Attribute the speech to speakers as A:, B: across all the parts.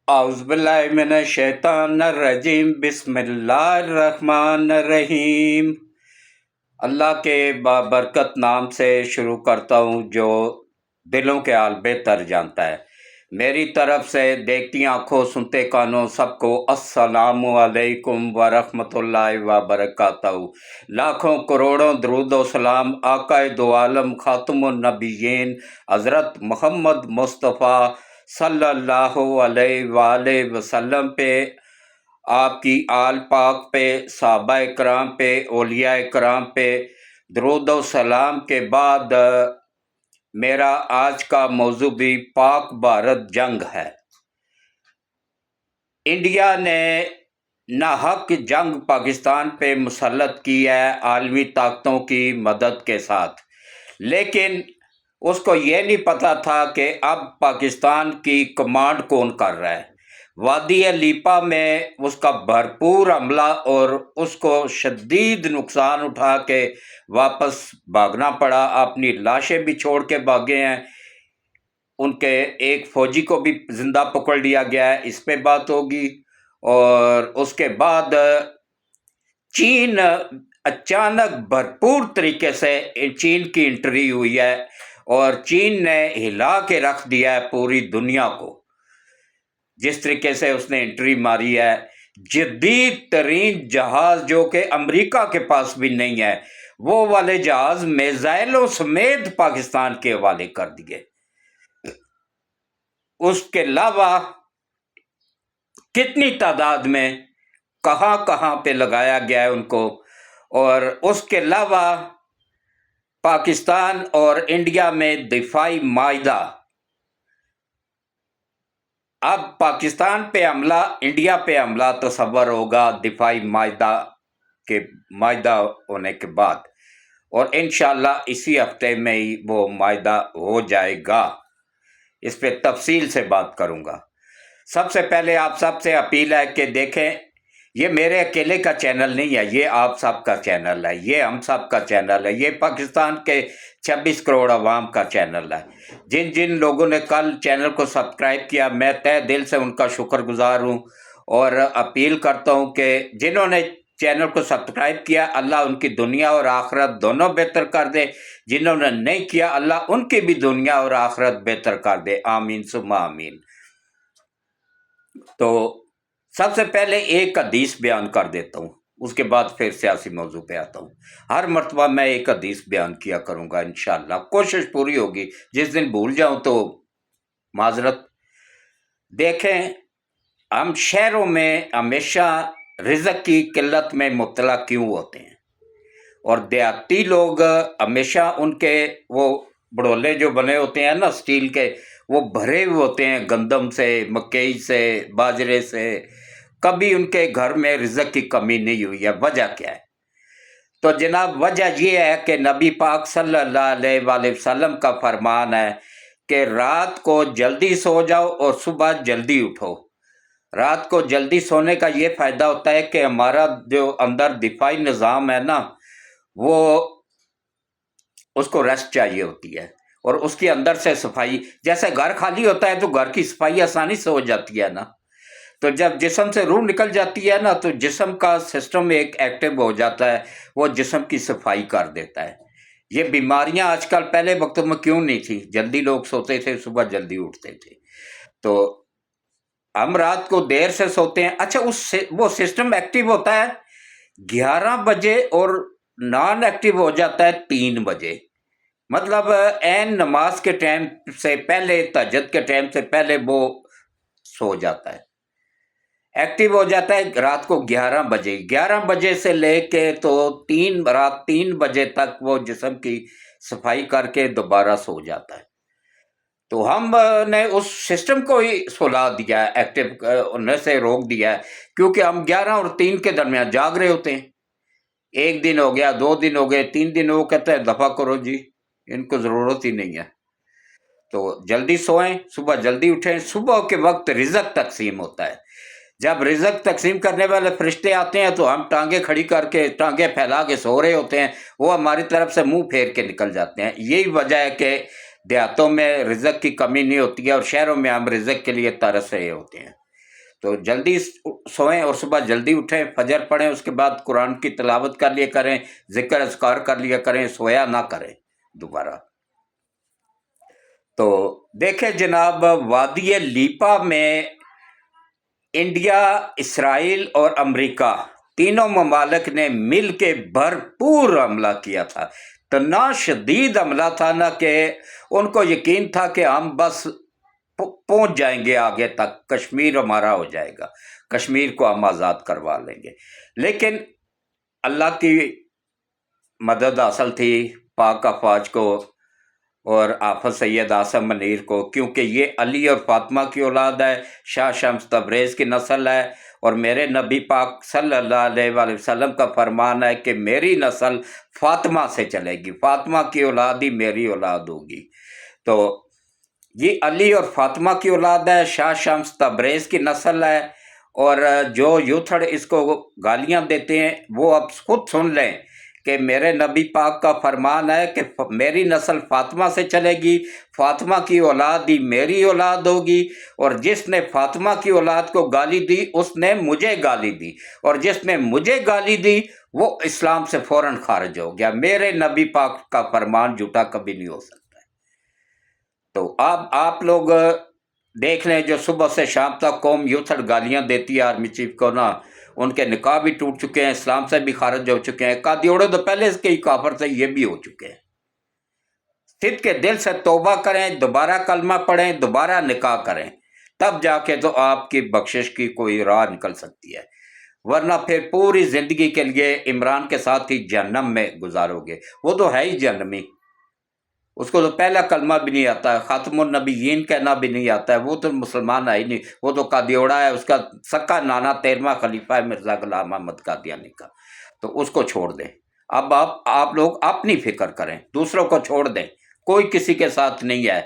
A: اعوذ باللہ من الشیطان الرجیم، بسم اللہ الرحمن الرحیم۔ اللہ کے بابرکت نام سے شروع کرتا ہوں جو دلوں کے حال بہتر جانتا ہے۔ میری طرف سے دیکھتی آنکھوں سنتے کانوں سب کو السلام علیکم ورحمۃ اللہ وبرکاتہ۔ لاکھوں کروڑوں درود و سلام آقا دو عالم خاتم النبیین حضرت محمد مصطفیٰ صلی اللہ علیہ وآلہ وسلم پہ، آپ کی آل پاک پہ، صحابہ کرام پہ، اولیاء کرام پہ درود و سلام کے بعد میرا آج کا موضوع بھی پاک بھارت جنگ ہے۔ انڈیا نے ناحق جنگ پاکستان پہ مسلط کی ہے عالمی طاقتوں کی مدد کے ساتھ، لیکن اس کو یہ نہیں پتا تھا کہ اب پاکستان کی کمانڈ کون کر رہا ہے۔ وادی لیپا میں اس کا بھرپور حملہ اور اس کو شدید نقصان اٹھا کے واپس بھاگنا پڑا، اپنی لاشیں بھی چھوڑ کے بھاگے ہیں، ان کے ایک فوجی کو بھی زندہ پکڑ لیا گیا ہے، اس پہ بات ہوگی۔ اور اس کے بعد چین اچانک بھرپور طریقے سے چین کی انٹری ہوئی ہے اور چین نے ہلا کے رکھ دیا ہے پوری دنیا کو۔ جس طریقے سے اس نے انٹری ماری ہے، جدید ترین جہاز جو کہ امریکہ کے پاس بھی نہیں ہے، وہ والے جہاز میزائلوں سمیت پاکستان کے حوالے کر دیے۔ اس کے علاوہ کتنی تعداد میں کہاں کہاں پہ لگایا گیا ہے ان کو، اور اس کے علاوہ پاکستان اور انڈیا میں دفاعی معاہدہ۔ اب پاکستان پہ حملہ، انڈیا پہ حملہ تصور ہوگا دفاعی معاہدہ ہونے کے بعد، اور انشاءاللہ اسی ہفتے میں ہی وہ معاہدہ ہو جائے گا۔ اس پہ تفصیل سے بات کروں گا۔ سب سے پہلے آپ سب سے اپیل ہے کہ دیکھیں، یہ میرے اکیلے کا چینل نہیں ہے، یہ آپ سب کا چینل ہے، یہ ہم سب کا چینل ہے، یہ پاکستان کے 26 کروڑ عوام کا چینل ہے۔ جن جن لوگوں نے کل چینل کو سبسکرائب کیا، میں تہ دل سے ان کا شکر گزار ہوں، اور اپیل کرتا ہوں کہ جنہوں نے چینل کو سبسکرائب کیا، اللہ ان کی دنیا اور آخرت دونوں بہتر کر دے، جنہوں نے نہیں کیا اللہ ان کی بھی دنیا اور آخرت بہتر کر دے، آمین ثم آمین۔ تو سب سے پہلے ایک حدیث بیان کر دیتا ہوں، اس کے بعد پھر سیاسی موضوع پہ آتا ہوں۔ ہر مرتبہ میں ایک حدیث بیان کیا کروں گا انشاءاللہ، کوشش پوری ہوگی، جس دن بھول جاؤں تو معذرت۔ دیکھیں، ہم شہروں میں ہمیشہ رزق کی قلت میں مبتلا کیوں ہوتے ہیں، اور دیہاتی لوگ ہمیشہ ان کے وہ بڑولے جو بنے ہوتے ہیں نا سٹیل کے، وہ بھرے ہوئے ہوتے ہیں گندم سے، مکئی سے، باجرے سے، کبھی ان کے گھر میں رزق کی کمی نہیں ہوئی ہے۔ وجہ کیا ہے؟ تو جناب وجہ یہ ہے کہ نبی پاک صلی اللہ علیہ وآلہ وسلم کا فرمان ہے کہ رات کو جلدی سو جاؤ اور صبح جلدی اٹھو۔ رات کو جلدی سونے کا یہ فائدہ ہوتا ہے کہ ہمارا جو اندر دفاعی نظام ہے نا، وہ اس کو ریسٹ چاہیے ہوتی ہے، اور اس کے اندر سے صفائی، جیسے گھر خالی ہوتا ہے تو گھر کی صفائی آسانی سے ہو جاتی ہے نا، تو جب جسم سے روح نکل جاتی ہے نا تو جسم کا سسٹم ایک ایکٹیو ہو جاتا ہے، وہ جسم کی صفائی کر دیتا ہے۔ یہ بیماریاں آج کل پہلے وقتوں میں کیوں نہیں تھی؟ جلدی لوگ سوتے تھے، صبح جلدی اٹھتے تھے۔ تو ہم رات کو دیر سے سوتے ہیں، اچھا وہ سسٹم ایکٹیو ہوتا ہے 11 بجے اور نان ایکٹیو ہو جاتا ہے 3 بجے، مطلب عین نماز کے ٹائم سے پہلے، تہجد کے ٹائم سے پہلے وہ سو جاتا ہے، ایکٹیو ہو جاتا ہے رات کو 11 بجے۔ 11 بجے سے لے کے تو رات 3 بجے تک وہ جسم کی صفائی کر کے دوبارہ سو جاتا ہے۔ تو ہم نے اس سسٹم کو ہی سلا دیا ہے، ایکٹیو ہونے سے روک دیا ہے، کیونکہ ہم 11 اور 3 کے درمیان جاگ رہے ہوتے ہیں۔ ایک دن ہو گیا، 2 دن ہو گئے، 3 دن وہ کہتے ہیں دفع کرو جی، ان کو ضرورت ہی نہیں ہے۔ تو جلدی سوئیں، صبح جلدی اٹھیں۔ صبح کے وقت رزق تقسیم ہوتا ہے، جب رزق تقسیم کرنے والے فرشتے آتے ہیں تو ہم ٹانگیں کھڑی کر کے، ٹانگیں پھیلا کے سو رہے ہوتے ہیں، وہ ہماری طرف سے منہ پھیر کے نکل جاتے ہیں۔ یہی وجہ ہے کہ دیہاتوں میں رزق کی کمی نہیں ہوتی ہے اور شہروں میں ہم رزق کے لیے ترس رہے ہوتے ہیں۔ تو جلدی سوئیں اور صبح جلدی اٹھیں، فجر پڑھیں، اس کے بعد قرآن کی تلاوت کر لیا کریں، ذکر اذکار کر لیا کریں، سویا نہ کریں دوبارہ۔ تو دیکھیں جناب، وادی لیپا میں انڈیا، اسرائیل اور امریکہ تینوں ممالک نے مل کے بھرپور حملہ کیا تھا، اتنا شدید حملہ تھا نا کہ ان کو یقین تھا کہ ہم بس پہنچ جائیں گے آگے تک، کشمیر ہمارا ہو جائے گا، کشمیر کو ہم آزاد کروا لیں گے۔ لیکن اللہ کی مدد حاصل تھی پاک افواج کو اور حافظ سید اعظم منیر کو، کیونکہ یہ علی اور فاطمہ کی اولاد ہے، شاہ شمس تبریز کی نسل ہے، اور میرے نبی پاک صلی اللہ علیہ وآلہ وسلم کا فرمان ہے کہ میری نسل فاطمہ سے چلے گی، فاطمہ کی اولاد ہی میری اولاد ہوگی۔ تو یہ علی اور فاطمہ کی اولاد ہے، شاہ شمس تبریز کی نسل ہے، اور جو یوتھڑ اس کو گالیاں دیتے ہیں وہ اب خود سن لیں کہ میرے نبی پاک کا فرمان ہے کہ میری نسل فاطمہ سے چلے گی، فاطمہ کی اولاد ہی میری اولاد ہوگی، اور جس نے فاطمہ کی اولاد کو گالی دی اس نے مجھے گالی دی، اور جس نے مجھے گالی دی وہ اسلام سے فوراً خارج ہو گیا۔ میرے نبی پاک کا فرمان جھوٹا کبھی نہیں ہو سکتا۔ تو اب آپ لوگ دیکھ لیں، جو صبح سے شام تک قوم یوتھڑ گالیاں دیتی ہے آرمی چیف کو نا، ان کے نکاح بھی ٹوٹ چکے ہیں، اسلام سے بھی خارج ہو چکے ہیں، قادیوڑے تو پہلے اس کے ہی کافر تھے، یہ بھی ہو چکے ہیں۔ صدق کے دل سے توبہ کریں، دوبارہ کلمہ پڑھیں، دوبارہ نکاح کریں، تب جا کے تو آپ کی بخشش کی کوئی راہ نکل سکتی ہے، ورنہ پھر پوری زندگی کے لیے عمران کے ساتھ ہی جہنم میں گزارو گے۔ وہ تو ہے ہی جہنمی، اس کو تو پہلا کلمہ بھی نہیں آتا ہے، خاتم النبیین کہنا بھی نہیں آتا ہے، وہ تو مسلمان ہے ہی نہیں، وہ تو قادیوڑا ہے، اس کا سکا نانا 13واں خلیفہ ہے مرزا غلام احمد قادیانی کا، تو اس کو چھوڑ دیں۔ اب آپ لوگ اپنی فکر کریں، دوسروں کو چھوڑ دیں، کوئی کسی کے ساتھ نہیں ہے،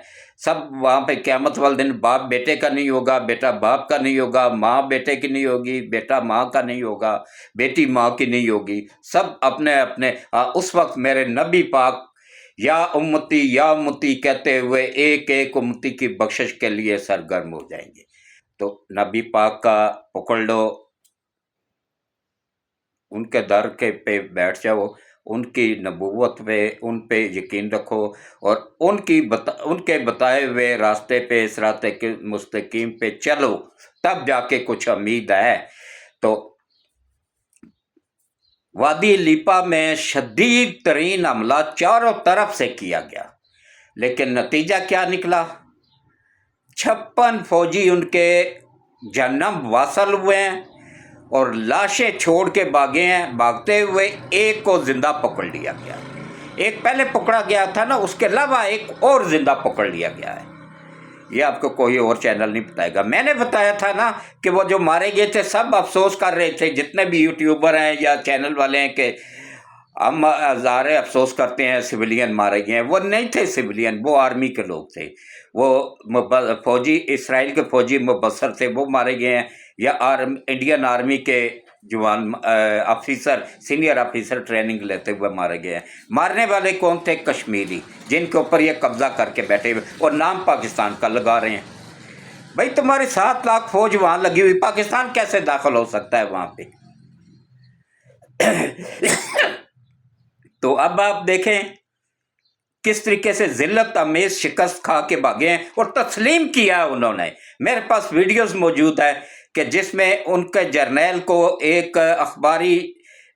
A: سب وہاں پہ قیامت والے دن باپ بیٹے کا نہیں ہوگا، بیٹا باپ کا نہیں ہوگا، ماں بیٹے کی نہیں ہوگی، بیٹا ماں کا نہیں ہوگا، بیٹی ماں کی نہیں ہوگی، سب اپنے اپنے۔ اس وقت میرے نبی پاک یا امتی کہتے ہوئے ایک ایک امتی کی بخشش کے لیے سرگرم ہو جائیں گے۔ تو نبی پاک کا پکڑ لو، ان کے در کے پہ بیٹھ جاؤ، ان کی نبوت پہ، ان پہ یقین رکھو، اور ان کے بتائے ہوئے راستے پہ، صراط مستقیم پہ چلو، تب جا کے کچھ امید ہے۔ تو وادی لیپا میں شدید ترین حملہ چاروں طرف سے کیا گیا، لیکن نتیجہ کیا نکلا؟ 56 فوجی ان کے جہنم واصل ہوئے ہیں اور لاشیں چھوڑ کے بھاگے ہیں، بھاگتے ہوئے ایک کو زندہ پکڑ لیا گیا، ایک پہلے پکڑا گیا تھا نا، اس کے علاوہ ایک اور زندہ پکڑ لیا گیا ہے۔ یہ آپ کو کوئی اور چینل نہیں بتائے گا، میں نے بتایا تھا نا کہ وہ جو مارے گئے تھے سب افسوس کر رہے تھے، جتنے بھی یوٹیوبر ہیں یا چینل والے ہیں، کہ ہم ہزارے افسوس کرتے ہیں سویلین مارے گئے ہیں۔ وہ نہیں تھے سویلین، وہ آرمی کے لوگ تھے، وہ فوجی، اسرائیل کے فوجی مبصر تھے، وہ مارے گئے ہیں، یا انڈین آرمی کے جوان آفیسر، سینئر آفیسر ٹریننگ لیتے ہوئے مارے گئے ہیں۔ مارنے والے کون تھے؟ کشمیری، جن کے اوپر یہ قبضہ کر کے بیٹھے ہوئے اور نام پاکستان کا لگا رہے ہیں۔ بھائی تمہاری 7 لاکھ فوج وہاں لگی ہوئی، پاکستان کیسے داخل ہو سکتا ہے وہاں پہ؟ تو اب آپ دیکھیں کس طریقے سے ذلت آمیز شکست کھا کے بھاگے ہیں، اور تسلیم کیا انہوں نے۔ میرے پاس ویڈیوز موجود ہے کہ جس میں ان کے جرنیل کو ایک اخباری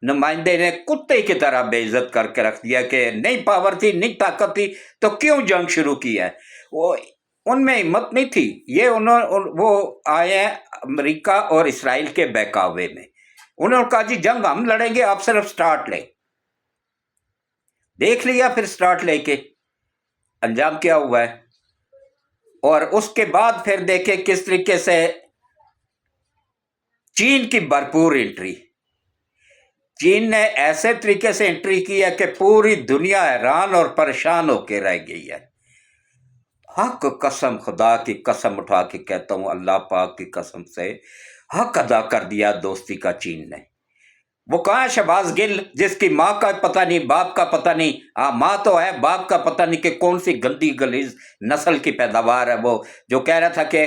A: نمائندے نے کتے کی طرح بے عزت کر کے رکھ دیا کہ نہیں پاور تھی، نہیں طاقت تھی تو کیوں جنگ شروع کی ہے؟ وہ ان میں ہمت نہیں تھی، وہ آئے ہیں امریکہ اور اسرائیل کے بہکاوے میں، انہوں نے کہا جی جنگ ہم لڑیں گے، آپ صرف سٹارٹ لیں۔ دیکھ لیا پھر سٹارٹ لے کے انجام کیا ہوا ہے، اور اس کے بعد پھر دیکھیں کس طریقے سے چین کی بھرپور انٹری، چین نے ایسے طریقے سے انٹری کی ہے کہ پوری دنیا حیران اور پریشان ہو کے رہ گئی ہے۔ حق قسم، خدا کی قسم اٹھا کے کہتا ہوں، اللہ پاک کی قسم سے حق ادا کر دیا دوستی کا چین نے۔ وہ کہاں ہے شہباز گل، جس کی ماں کا پتہ نہیں، باپ کا پتہ نہیں، ماں تو ہے، باپ کا پتہ نہیں کہ کون سی گندی گلیز نسل کی پیداوار ہے وہ، جو کہہ رہا تھا کہ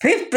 A: 5th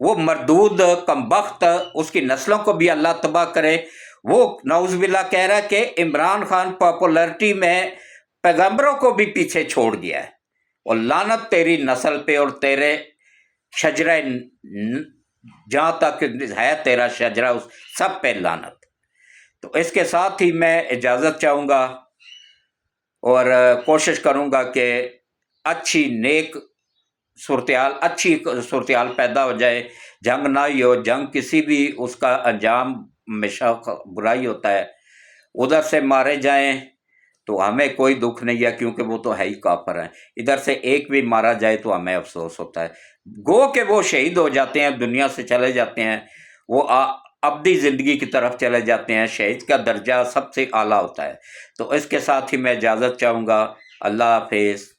A: وہ مردود کمبخت اس کی نسلوں کو بھی اللہ تباہ کرے۔ وہ نعوذ باللہ کہہ رہا ہے کہ عمران خان پاپولرٹی میں پیغمبروں کو بھی پیچھے چھوڑ گیا ہے، اور لعنت تیری نسل پہ اور تیرے شجرہ جہاں تک ہے تیرا شجرہ اس سب پہ لعنت۔ تو اس کے ساتھ ہی میں اجازت چاہوں گا اور کوشش کروں گا کہ اچھی نیک اچھی صورتحال پیدا ہو جائے، جنگ نہ ہی ہو۔ جنگ کسی بھی اس کا انجام ہمیشہ برائی ہوتا ہے، ادھر سے مارے جائیں تو ہمیں کوئی دکھ نہیں ہے کیونکہ وہ تو ہے ہی کافر ہیں، ادھر سے ایک بھی مارا جائے تو ہمیں افسوس ہوتا ہے۔ گو کہ وہ شہید ہو جاتے ہیں، دنیا سے چلے جاتے ہیں، وہ ابدی زندگی کی طرف چلے جاتے ہیں، شہید کا درجہ سب سے اعلیٰ ہوتا ہے۔ تو اس کے ساتھ ہی میں اجازت چاہوں گا، اللہ حافظ۔